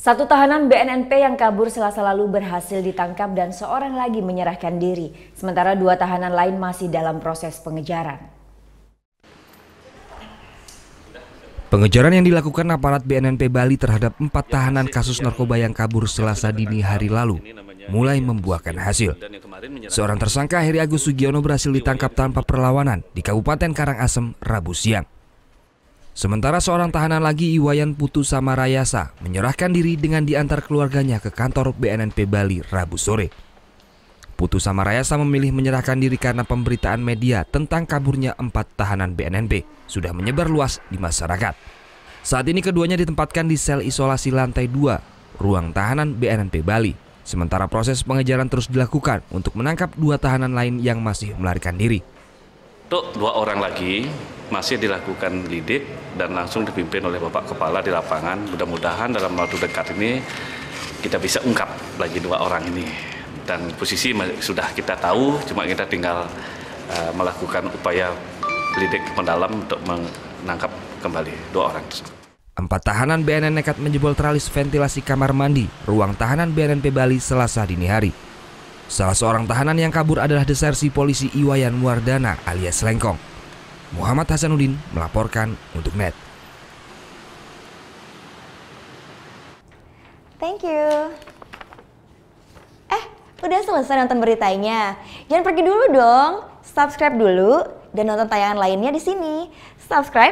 Satu tahanan BNNP yang kabur Selasa lalu berhasil ditangkap dan seorang lagi menyerahkan diri, sementara dua tahanan lain masih dalam proses pengejaran. Pengejaran yang dilakukan aparat BNNP Bali terhadap 4 tahanan kasus narkoba yang kabur Selasa dini hari lalu mulai membuahkan hasil. Seorang tersangka Heri Agus Sugiono berhasil ditangkap tanpa perlawanan di Kabupaten Karangasem Rabu siang. Sementara seorang tahanan lagi, Iwayan Putu Samarayasa, menyerahkan diri dengan diantar keluarganya ke kantor BNNP Bali Rabu sore. Putu Samarayasa memilih menyerahkan diri karena pemberitaan media tentang kaburnya 4 tahanan BNNP sudah menyebar luas di masyarakat. Saat ini keduanya ditempatkan di sel isolasi lantai 2, ruang tahanan BNNP Bali. Sementara proses pengejaran terus dilakukan untuk menangkap 2 tahanan lain yang masih melarikan diri. Untuk 2 orang lagi masih dilakukan lidik dan langsung dipimpin oleh Bapak Kepala di lapangan. Mudah-mudahan dalam waktu dekat ini kita bisa ungkap lagi 2 orang ini. Dan posisi sudah kita tahu, cuma kita tinggal melakukan upaya lidik mendalam untuk menangkap kembali 2 orang tersebut. 4 tahanan BNN nekat menjebol tralis ventilasi kamar mandi ruang tahanan BNNP Bali Selasa dini hari. Salah seorang tahanan yang kabur adalah desersi polisi Iwayan Wardana alias Lengkong. Muhammad Hasanuddin melaporkan untuk NET. Thank you. Udah selesai nonton beritanya? Jangan pergi dulu dong. Subscribe dulu dan nonton tayangan lainnya di sini. Subscribe,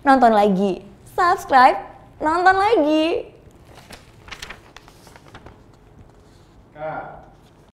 nonton lagi. Subscribe, nonton lagi. Kak.